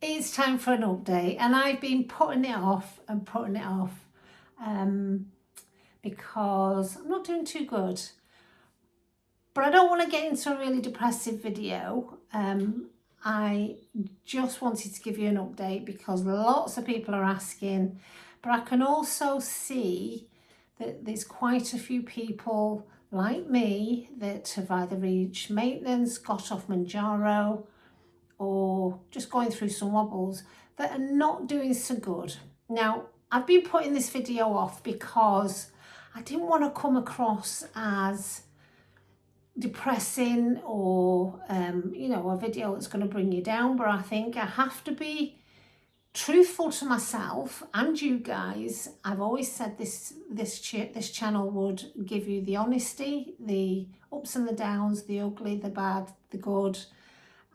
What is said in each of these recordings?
it's time for an update, and I've been putting it off and putting it off because I'm not doing too good. But I don't want to get into a really depressive video. I just wanted to give you an update because lots of people are asking, but I can also see that there's quite a few people like me that have either reached maintenance, got off Mounjaro, or just going through some wobbles that are not doing so good. Now, I've been putting this video off because I didn't want to come across as depressing or a video that's going to bring you down, but I think I have to be truthful to myself and you guys. I've always said this channel would give you the honesty, the ups and the downs, the ugly, the bad, the good,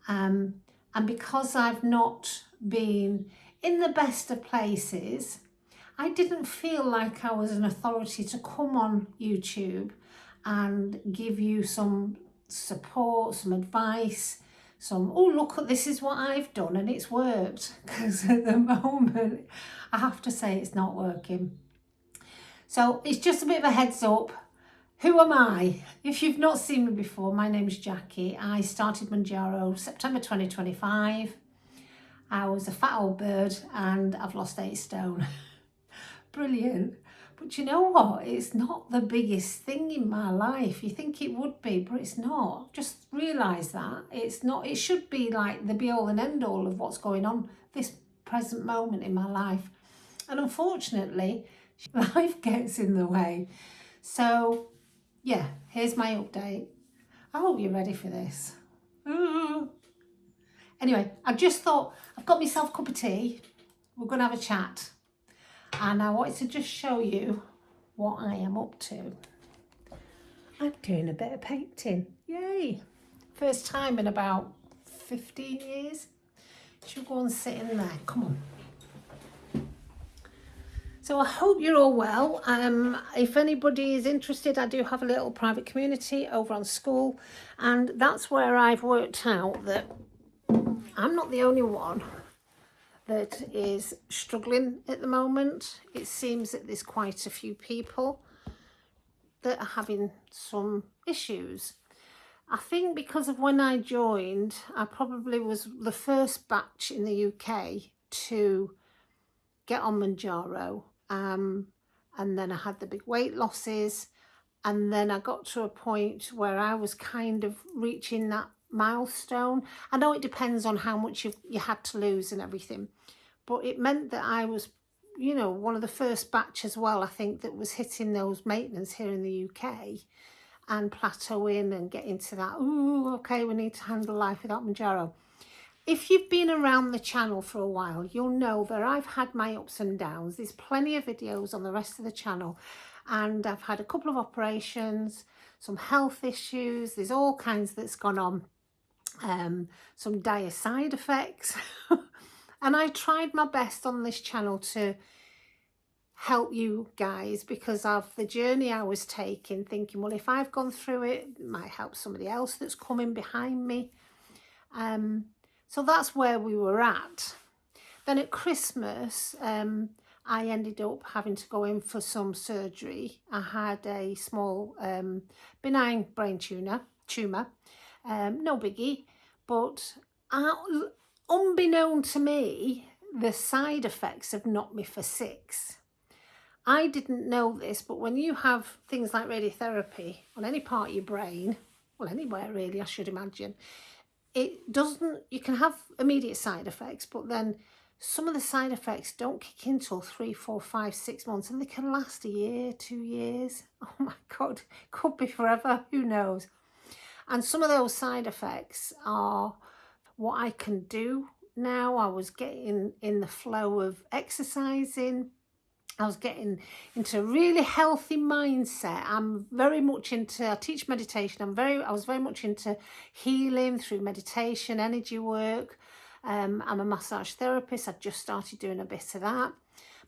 and because I've not been in the best of places, I didn't feel like I was an authority to come on YouTube and give you some support, some advice, oh look, this is what I've done and it's worked, because at the moment I have to say it's not working. So it's just a bit of a heads up. Who am I? If you've not seen me before, my name's Jackie. I started Mounjaro September 2025. I was a fat old bird and I've lost 8 stone. Brilliant. But you know what? It's not the biggest thing in my life. You think it would be, but it's not. Just realise that. It's not. It should be like the be all and end all of what's going on this present moment in my life. And unfortunately, life gets in the way. So, yeah, here's my update. I hope you're ready for this. Anyway, I just thought I've got myself a cup of tea. We're going to have a chat. And I wanted to just show you what I am up to. I'm doing a bit of painting. Yay! First time in about 15 years. Should go and sit in there. Come on. So I hope you're all well. If anybody is interested, I do have a little private community over on school. And that's where I've worked out that I'm not the only one that is struggling at the moment. It seems that there's quite a few people that are having some issues. I think because of when I joined, I probably was the first batch in the UK to get on Mounjaro, and then I had the big weight losses, and then I got to a point where I was kind of reaching that milestone. I know it depends on how much you had to lose and everything, but it meant that I was, one of the first batch as well, I think, that was hitting those maintenance here in the UK and plateauing and getting to that, okay, we need to handle life without Mounjaro. If you've been around the channel for a while, you'll know that I've had my ups and downs. There's plenty of videos on the rest of the channel, and I've had a couple of operations, some health issues, there's all kinds that's gone on. Some dire side effects. And I tried my best on this channel to help you guys because of the journey I was taking, thinking, well, if I've gone through it, it might help somebody else that's coming behind me. So that's where we were at. Then at Christmas, I ended up having to go in for some surgery. I had a small benign brain tumour, no biggie, but unbeknown to me, the side effects have knocked me for 6. I didn't know this, but when you have things like radiotherapy on any part of your brain, well, anywhere really, I should imagine, you can have immediate side effects, but then some of the side effects don't kick in till 3, 4, 5, 6 months, and they can last a year, 2 years. Oh my God, could be forever, who knows? And some of those side effects are what I can do now. I was getting in the flow of exercising. I was getting into a really healthy mindset. I'm very much I teach meditation. I was very much into healing through meditation, energy work. I'm a massage therapist. I just started doing a bit of that.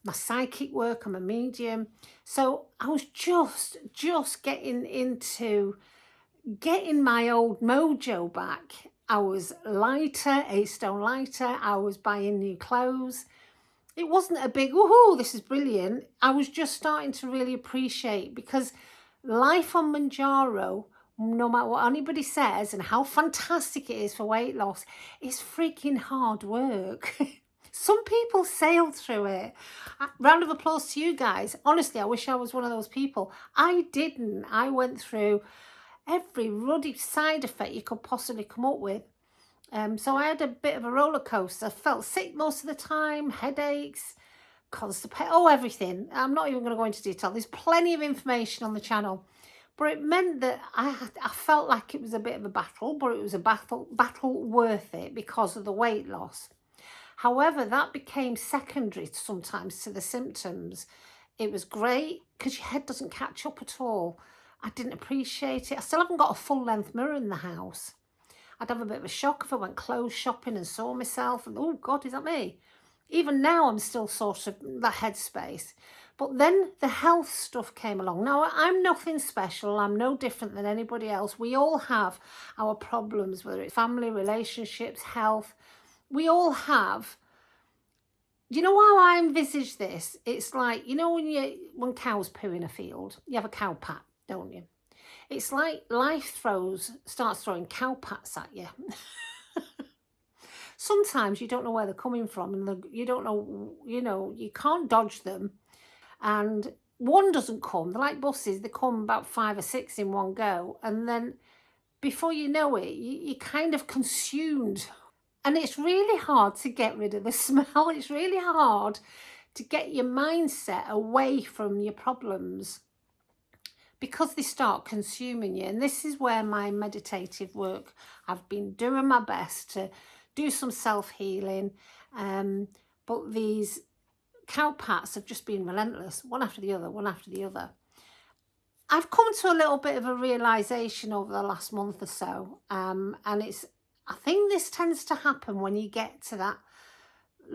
My psychic work, I'm a medium. So I was just getting into getting my old mojo back. I was lighter, 8 stone lighter. I was buying new clothes. It wasn't a big, woohoo, this is brilliant. I was just starting to really appreciate, because life on Mounjaro, no matter what anybody says and how fantastic it is for weight loss, is freaking hard work. Some people sailed through it. Round of applause to you guys. Honestly, I wish I was one of those people. I didn't. I went through every ruddy side effect you could possibly come up with. So I had a bit of a roller coaster. Felt sick most of the time, headaches, constipation, everything. I'm not even going to go into detail. There's plenty of information on the channel. But it meant that I felt like it was a bit of a battle, but it was a battle worth it because of the weight loss. However, that became secondary sometimes to the symptoms. It was great because your head doesn't catch up at all. I didn't appreciate it. I still haven't got a full-length mirror in the house. I'd have a bit of a shock if I went clothes shopping and saw myself and, oh God, is that me? Even now I'm still sort of that headspace. But then the health stuff came along. Now, I'm nothing special. I'm no different than anybody else. We all have our problems, whether it's family, relationships, health. We all have. You know how I envisage this? It's like, you know, when cows poo in a field, you have a cow pat, don't you? It's like life starts throwing cow pats at you. Sometimes you don't know where they're coming from, and you don't know, you can't dodge them. And one doesn't come. They're like buses. They come about 5 or 6 in one go. And then before you know it, you're kind of consumed. And it's really hard to get rid of the smell. It's really hard to get your mindset away from your problems, because they start consuming you. And this is where my meditative work, I've been doing my best to do some self-healing. But these cow pats have just been relentless, one after the other, one after the other. I've come to a little bit of a realisation over the last month or so. And I think this tends to happen when you get to that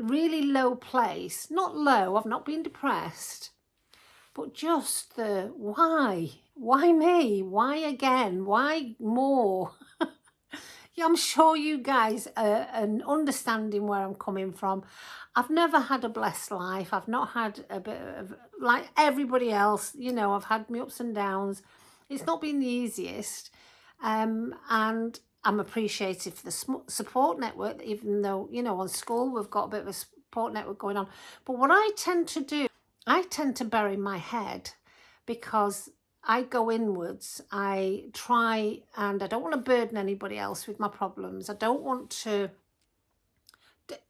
really low place. Not low, I've not been depressed, but just the why? Why me? Why again? Why more? Yeah, I'm sure you guys are understanding where I'm coming from. I've never had a blessed life. I've not had a bit of, like everybody else, I've had my ups and downs. It's not been the easiest. And I'm appreciative for the support network, even though, on school, we've got a bit of a support network going on. But what I tend to do, I tend to bury my head, because I go inwards. I try, and I don't want to burden anybody else with my problems. I don't want to.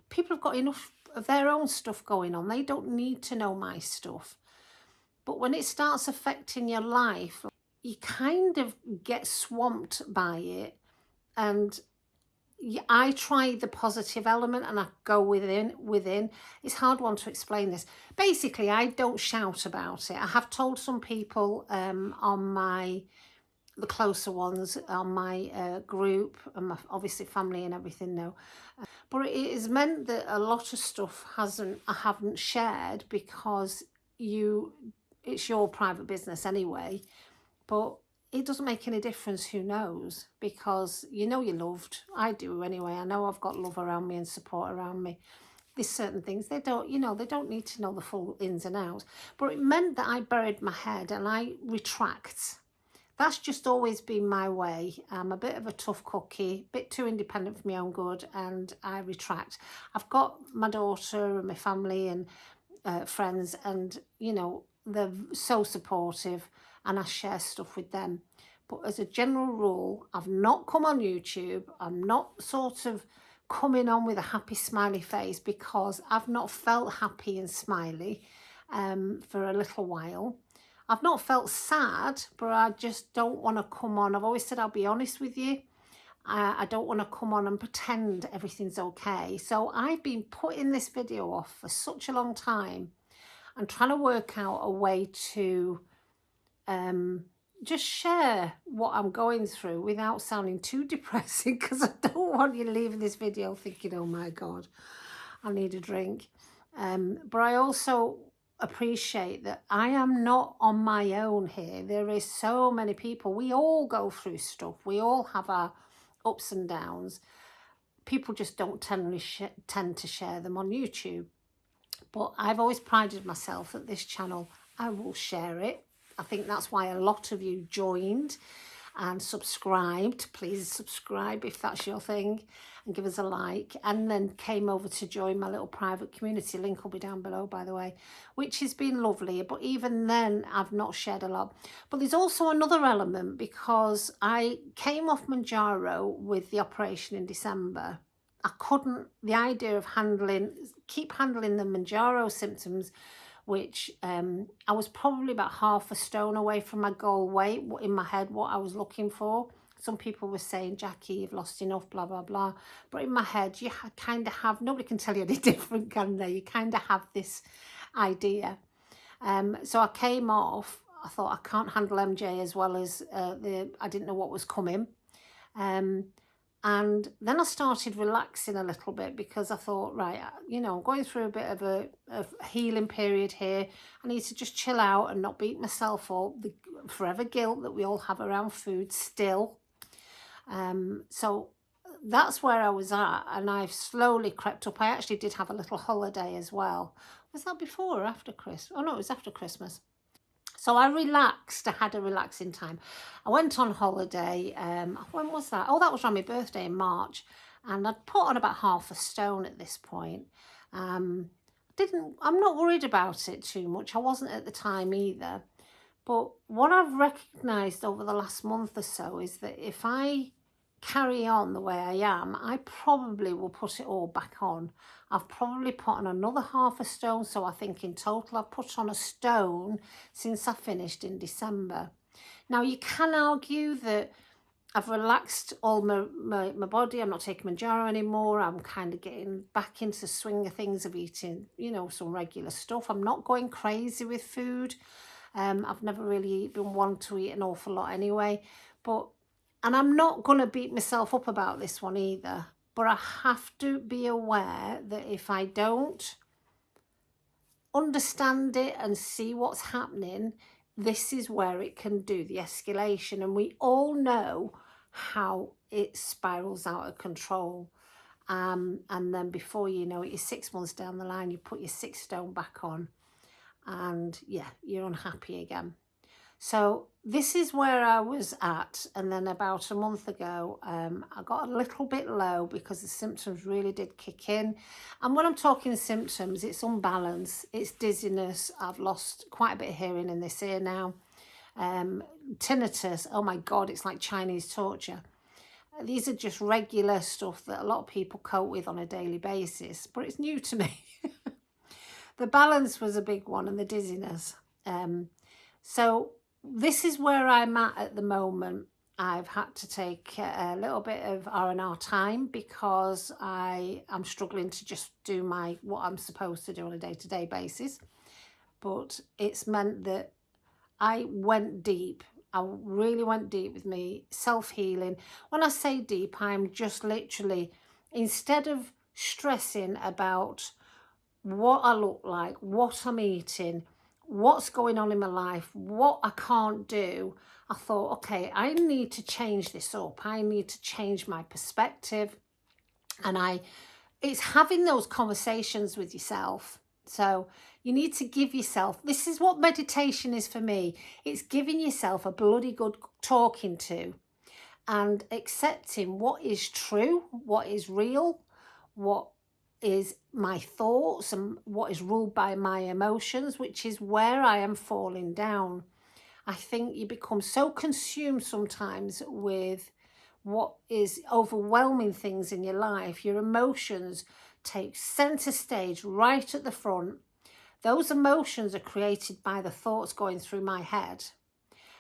People have got enough of their own stuff going on. They don't need to know my stuff. But when it starts affecting your life, you kind of get swamped by it. And I try the positive element, and I go within. It's a hard one to explain this. Basically, I don't shout about it. I have told some people on the closer ones on my group, and my obviously family and everything know. But it has meant that a lot of stuff I haven't shared, because it's your private business anyway. But it doesn't make any difference who knows, because you're loved. I do anyway. I know I've got love around me and support around me. There's certain things they don't need to know the full ins and outs. But it meant that I buried my head and I retract. That's just always been my way. I'm a bit of a tough cookie, a bit too independent for my own good, and I retract. I've got my daughter and my family and friends, and they're so supportive, and I share stuff with them. But as a general rule, I've not come on YouTube. I'm not sort of coming on with a happy smiley face, because I've not felt happy and smiley for a little while. I've not felt sad, but I just don't want to come on. I've always said I'll be honest with you. I don't want to come on and pretend everything's okay. So I've been putting this video off for such a long time and trying to work out a way to just share what I'm going through without sounding too depressing, because I don't want you leaving this video thinking, oh my God, I need a drink. But I also appreciate that I am not on my own here. There is so many people. We all go through stuff. We all have our ups and downs, people just don't tend to share them on YouTube. But I've always prided myself that this channel, I will share it. I think that's why a lot of you joined and subscribed. Please subscribe if that's your thing, and give us a like, and then came over to join my little private community. Link will be down below, by the way, which has been lovely. But even then, I've not shared a lot. But there's also another element, because I came off Mounjaro with the operation in December. I couldn't, the idea of keep handling the Mounjaro symptoms, which I was probably about half a stone away from my goal weight in my head, what I was looking for. Some people were saying, Jackie, you've lost enough, blah, blah, blah. But in my head, you kind of have, nobody can tell you any different, can they? You kind of have this idea. So I came off, I thought I can't handle MJ as well as I didn't know what was coming. And then I started relaxing a little bit, because I thought, right, you know, I'm going through a bit of a healing period here. I need to just chill out and not beat myself up. The forever guilt that we all have around food still. So that's where I was at, and I've slowly crept up. I actually did have a little holiday as well. Was that before or after Christmas? Oh no, it was after Christmas. So I relaxed. I had a relaxing time. I went on holiday. When was that? Oh, that was on my birthday in March. And I'd put on about half a stone at this point. I'm not worried about it too much. I wasn't at the time either. But what I've recognised over the last month or so is that if I carry on the way I am, I probably will put it all back on. I've probably put on another half a stone, so I think in total I've put on a stone since I finished in December. Now, you can argue that I've relaxed all my body. I'm not taking Mounjaro anymore. I'm kind of getting back into the swing of things of eating, you know, some regular stuff. I'm not going crazy with food. I've never really been one to eat an awful lot anyway. And I'm not going to beat myself up about this one either. But I have to be aware that if I don't understand it and see what's happening, this is where it can do the escalation. And we all know how it spirals out of control. And then before you know it, you're 6 months down the line, you put your 6 stone back on. And yeah, you're unhappy again. So this is where I was at, and then about a month ago, I got a little bit low because the symptoms really did kick in. And when I'm talking symptoms, it's unbalance, it's dizziness. I've lost quite a bit of hearing in this ear now. Tinnitus, oh my God, it's like Chinese torture. These are just regular stuff that a lot of people cope with on a daily basis, but it's new to me. The balance was a big one, and the dizziness. So this is where I'm at the moment. I've had to take a little bit of R&R time because I'm struggling to just do what I'm supposed to do on a day-to-day basis. But it's meant that I went deep. I really went deep with me self-healing. When I say deep, I'm just literally, instead of stressing about what I look like, what I'm eating, what's going on in my life, what I can't do, I thought, okay, I need to change this up. I need to change my perspective. And it's having those conversations with yourself. So you need to give yourself, this is what meditation is for me. It's giving yourself a bloody good talking to and accepting what is true, what is real, what is my thoughts, and what is ruled by my emotions, which is where I am falling down. I think you become so consumed sometimes with what is overwhelming things in your life. Your emotions take center stage right at the front. Those emotions are created by the thoughts going through my head.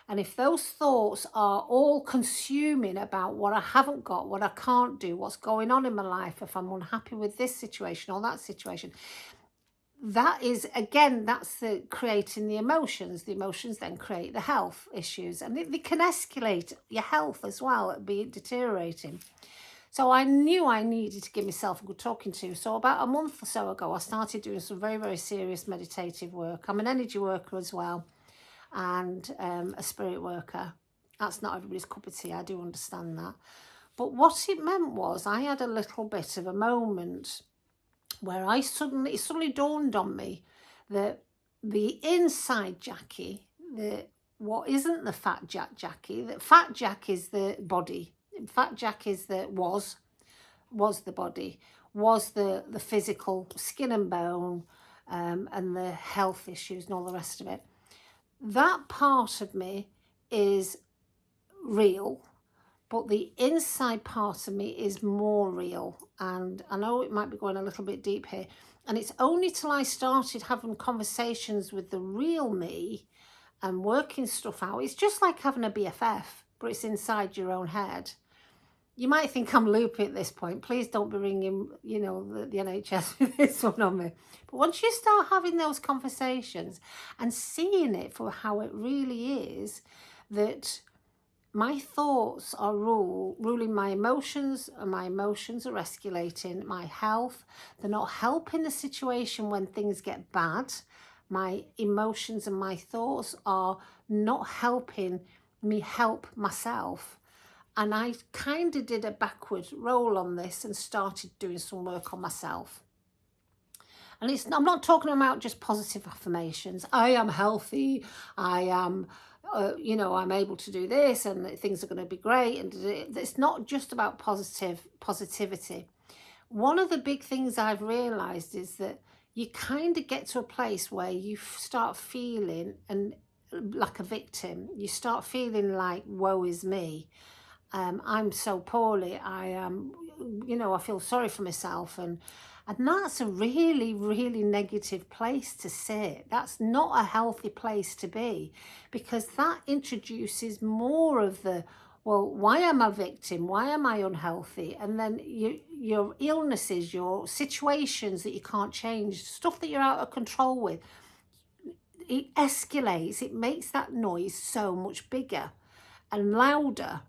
And if those thoughts are all consuming about what I haven't got, what I can't do, what's going on in my life, if I'm unhappy with this situation or that situation, that is, again, that's creating the emotions. The emotions then create the health issues, and they can escalate your health as well, be deteriorating. So I knew I needed to give myself a good talking to. So about a month or so ago, I started doing some very, very serious meditative work. I'm an energy worker as well, and a spirit worker. That's not everybody's cup of tea, I do understand that. But what it meant was I had a little bit of a moment where it suddenly dawned on me that the inside Jackie, what isn't the fat Jackie, that fat Jack is the body. Fat Jack is was the body, was the physical skin and bone, and the health issues and all the rest of it. That part of me is real, but the inside part of me is more real. And I know it might be going a little bit deep here, and it's only till I started having conversations with the real me and working stuff out. It's just like having a BFF, but it's inside your own head. You might think I'm loopy at this point. Please don't be ringing, you know, the NHS with this one on me. But once you start having those conversations and seeing it for how it really is, that my thoughts are ruling my emotions, and my emotions are escalating my health. They're not helping the situation when things get bad. My emotions and my thoughts are not helping me help myself. And I kind of did a backward roll on this and started doing some work on myself. And I'm not talking about just positive affirmations. I am healthy. I am, you know, I'm able to do this and things are going to be great. And it's not just about positivity. One of the big things I've realized is that you kind of get to a place where you start feeling like a victim. You start feeling like, woe is me. I'm so poorly. I am, you know, I feel sorry for myself. And that's a really, really negative place to sit. That's not a healthy place to be, because that introduces more of the, well, why am I a victim? Why am I unhealthy? And then your illnesses, your situations that you can't change, stuff that you're out of control with, it escalates. It makes that noise so much bigger and louder.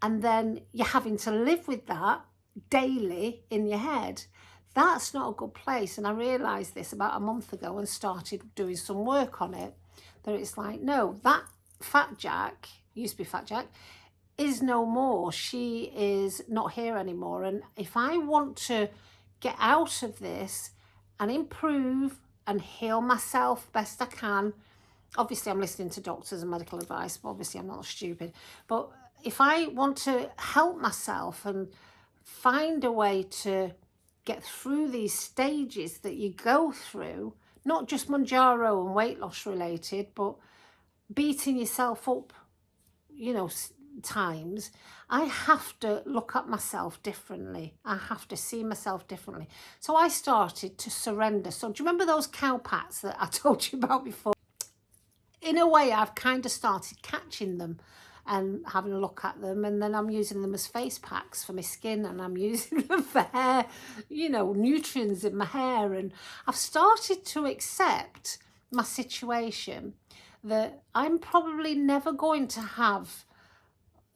And then you're having to live with that daily in your head. That's not a good place. And I realised this about a month ago and started doing some work on it. That it's like, no, that Fat Jack, used to be Fat Jack, is no more. She is not here anymore. And if I want to get out of this and improve and heal myself best I can, obviously I'm listening to doctors and medical advice, but obviously I'm not stupid. But if I want to help myself and find a way to get through these stages that you go through, not just Mounjaro and weight loss related, but beating yourself up, you know, times, I have to look at myself differently. I have to see myself differently. So I started to surrender. So do you remember those cow pats that I told you about before? In a way, I've kind of started catching them and having a look at them, and then I'm using them as face packs for my skin, and I'm using them for hair, you know, nutrients in my hair. And I've started to accept my situation, that I'm probably never going to have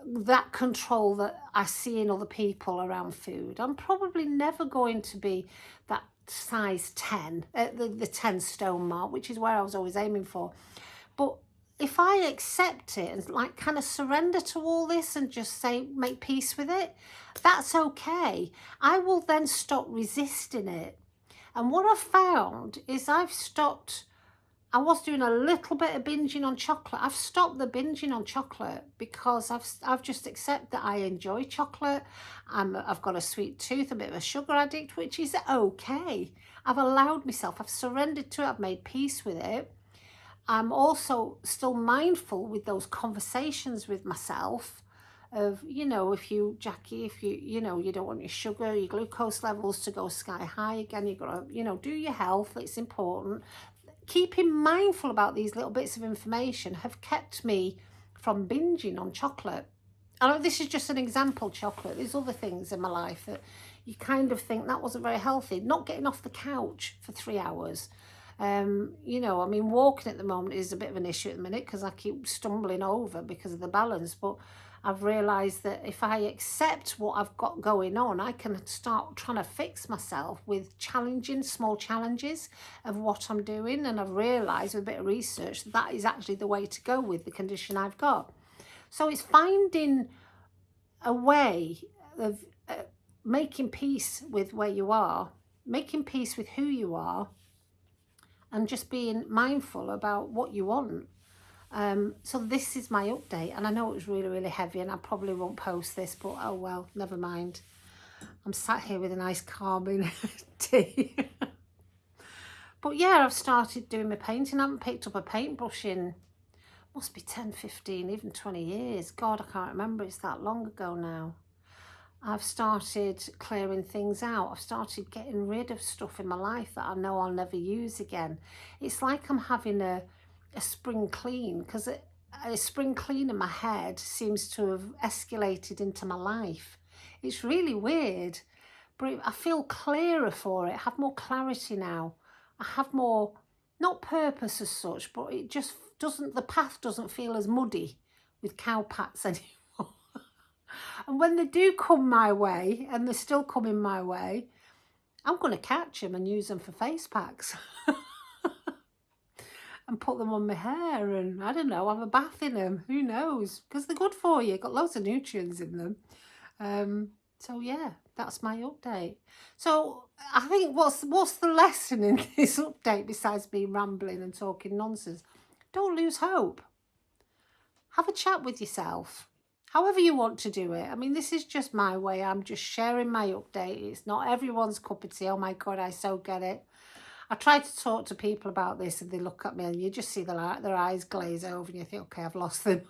that control that I see in other people around food. I'm probably never going to be that size 10, the 10 stone mark, which is where I was always aiming for. But if I accept it and like kind of surrender to all this and just say, make peace with it, that's okay. I will then stop resisting it. And what I've found is I was doing a little bit of binging on chocolate. I've stopped the binging on chocolate because I've just accepted that I enjoy chocolate. I've got a sweet tooth, a bit of a sugar addict, which is okay. I've allowed myself, I've surrendered to it, I've made peace with it. I'm also still mindful with those conversations with myself of, you know, Jackie, if you know, you don't want your sugar, your glucose levels to go sky high again, you've got to, you know, do your health, it's important. Keeping mindful about these little bits of information have kept me from binging on chocolate. I know this is just an example, chocolate. There's other things in my life that you kind of think that wasn't very healthy. Not getting off the couch for 3 hours. You know, I mean, walking at the moment is a bit of an issue at the minute because I keep stumbling over because of the balance. But I've realised that if I accept what I've got going on, I can start trying to fix myself with challenging small challenges of what I'm doing. And I've realised with a bit of research that is actually the way to go with the condition I've got. So it's finding a way making peace with where you are, making peace with who you are, and just being mindful about what you want. So this is my update, and I know it was really, really heavy, and I probably won't post this, but oh well, never mind. I'm sat here with a nice calming tea. But yeah, I've started doing my painting. I haven't picked up a paintbrush in, must be 10, 15, even 20 years. God, I can't remember. It's that long ago now. I've started clearing things out. I've started getting rid of stuff in my life that I know I'll never use again. It's like I'm having a spring clean, because a spring clean in my head seems to have escalated into my life. It's really weird, but I feel clearer for it. I have more clarity now. I have more, not purpose as such, but it just doesn't, the path doesn't feel as muddy with cowpats anymore. And when they do come my way, and they're still coming my way, I'm going to catch them and use them for face packs. And put them on my hair, and I don't know, have a bath in them. Who knows? Because they're good for you. Got loads of nutrients in them. So yeah, that's my update. So I think what's the lesson in this update, besides me rambling and talking nonsense? Don't lose hope. Have a chat with yourself. However you want to do it. I mean, this is just my way. I'm just sharing my update. It's not everyone's cup of tea. Oh my God, I so get it. I try to talk to people about this, and they look at me and you just see their eyes glaze over, and you think, okay, I've lost them.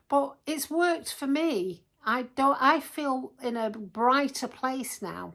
But it's worked for me. I feel in a brighter place now.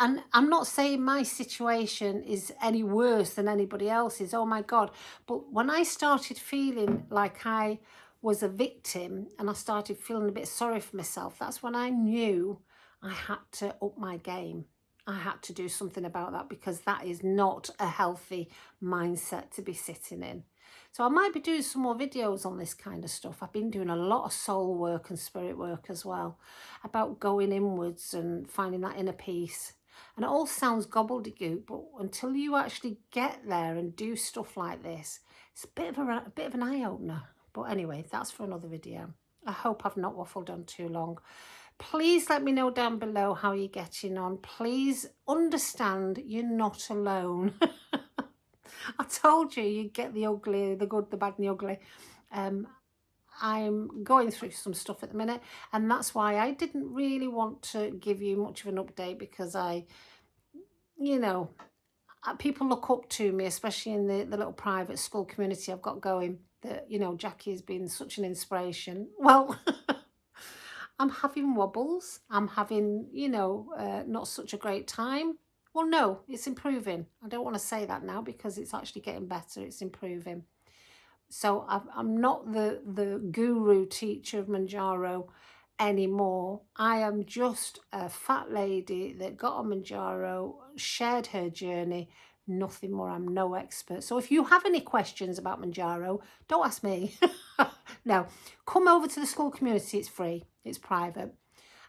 And I'm not saying my situation is any worse than anybody else's. Oh my God. But when I started feeling like I was a victim, and I started feeling a bit sorry for myself, that's when I knew I had to up my game. I had to do something about that, because that is not a healthy mindset to be sitting in. So I might be doing some more videos on this kind of stuff. I've been doing a lot of soul work and spirit work as well, about going inwards and finding that inner peace. And it all sounds gobbledygook, but until you actually get there and do stuff like this, it's a bit of an eye-opener. But anyway, that's for another video. I hope I've not waffled on too long. Please let me know down below how you're getting on. Please understand you're not alone. I told you you'd get the ugly, the good, the bad and the ugly. I'm going through some stuff at the minute, and that's why I didn't really want to give you much of an update, because you know, people look up to me, especially in the little private school community I've got going, that, you know, Jackie has been such an inspiration. Well, I'm having wobbles. I'm having, you know, not such a great time. Well, no, it's improving. I don't want to say that now, because it's actually getting better. It's improving. So I'm not the guru teacher of Mounjaro anymore. I am just a fat lady that got on Mounjaro, shared her journey, nothing more. I'm no expert. So if you have any questions about Mounjaro, don't ask me. No, come over to the school community. It's free. It's private.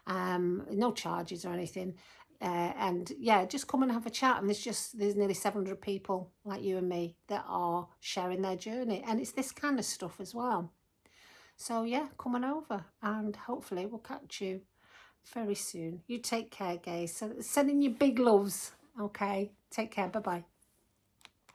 No charges or anything. And yeah, just come and have a chat. And there's nearly 700 people like you and me that are sharing their journey. And it's this kind of stuff as well. So yeah, come on over, and hopefully we'll catch you very soon. You take care, guys. So sending you big loves. Okay, take care. Bye-bye.